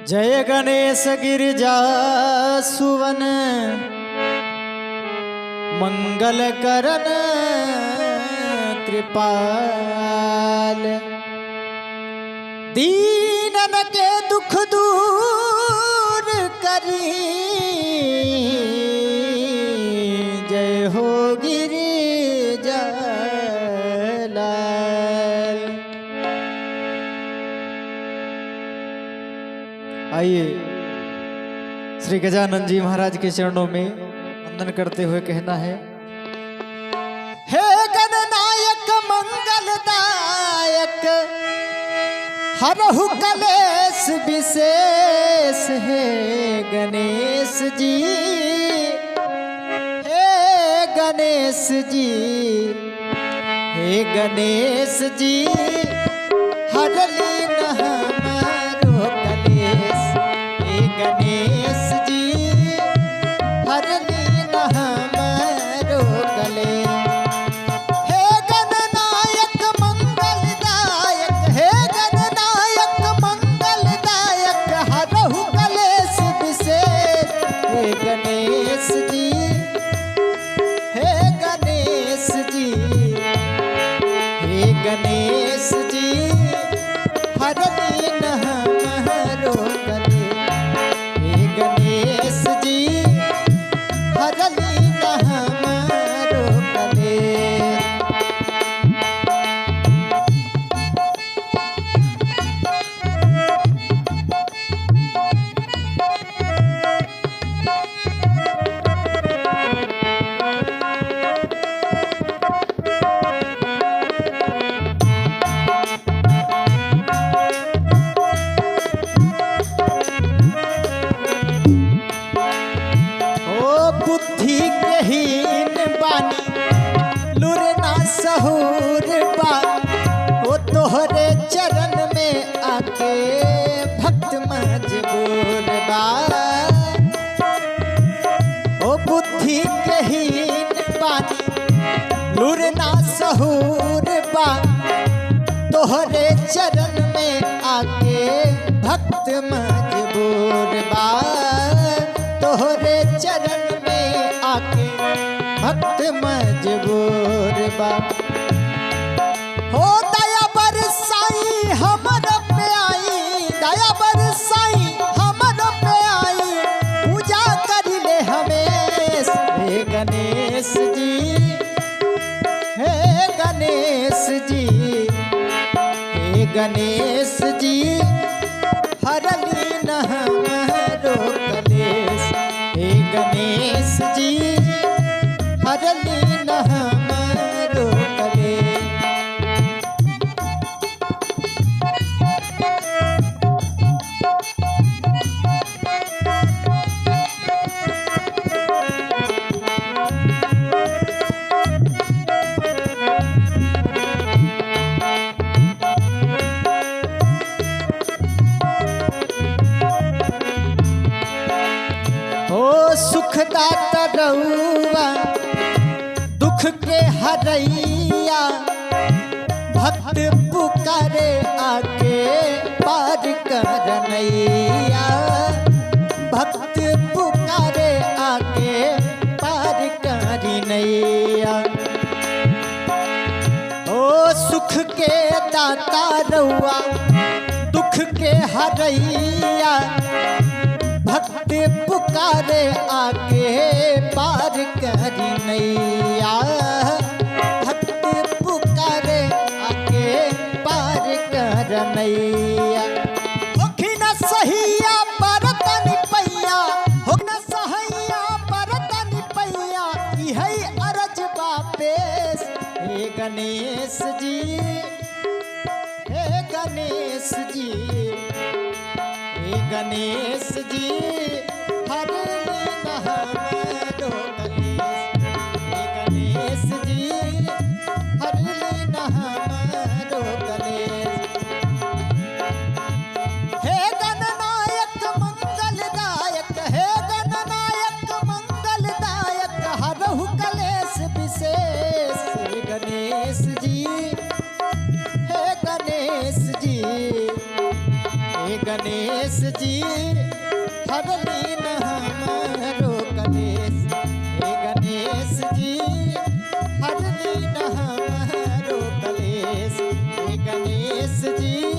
जय गणेश गिरिजा सुवन मंगल करन कृपाल। दीनन के दुख दूर करी जय हो गिरिजा लाल। आइए श्री गजानन जी महाराज के चरणों में वंदन करते हुए कहना है। हे गणनायक मंगलदायक हरहु कलेश विशेष है गणेश जी। हे गणेश जी, हे गणेश जी हरली हमारो कलेश। हे गणेश जी हरली हमारो कलेश। हे गणनायक मंगलदायक, हे गणनायक मंगलदायक हरहु कलेश विशेष। हे गणेश जी, हे गणेश जी, हे गणेश जी हरली हमारो कलेश। हे गणेश जी हरली हमारो कलेश। बुद्धि के हीन बानी लुर ना सहूर बा। ओ तोहरे चरण में आके भक्त मजबूर बा। ओ बुद्धि के हीन बानी लुर ना सहूर बा। तोहरे चरण में आके भक्त मजबूर बा। तोहरे चरण में आके भक्त मजबूर बा। हो दया बरसाई हमर पे आई, दया बरसाई हमर पे आई। पूजा करी ले हमेश। हे गणेश जी, हे गणेश जी, हे गणेश जी हरली हमारो कलेश। हे गणेश जी हरली हमारो कलेश। सुखदाता रउआ दुख के हरैया। भक्त पुकारे आके पार करनैया। भक्त पुकारे आके पार करनैया। ओ सुख के दाता रउआ दुख के हरैया। भक्त पुकारे आके पार करी नैया। भक्त पुकारे आके पार कर नैया। होखी न सहिया परतन पैया, हो न सहैया परतन पैया। इहै अरज बापेश। हे गणेश जी, हे गणेश जी, हे गणेश जी हरली हमारो कलेश। हे गणेश जी हरली हमारो कलेश। हे गणनायक मंगलदायक, हे गणनायक मंगलदायक हरहु कलेश विशेष। हे गणेश जी, हे गणेश जी, हे गणेश गणेश जी हर लीन हमारो कलेश। हे गणेश जी हर लीन हमारो कलेश। हे गणेश जी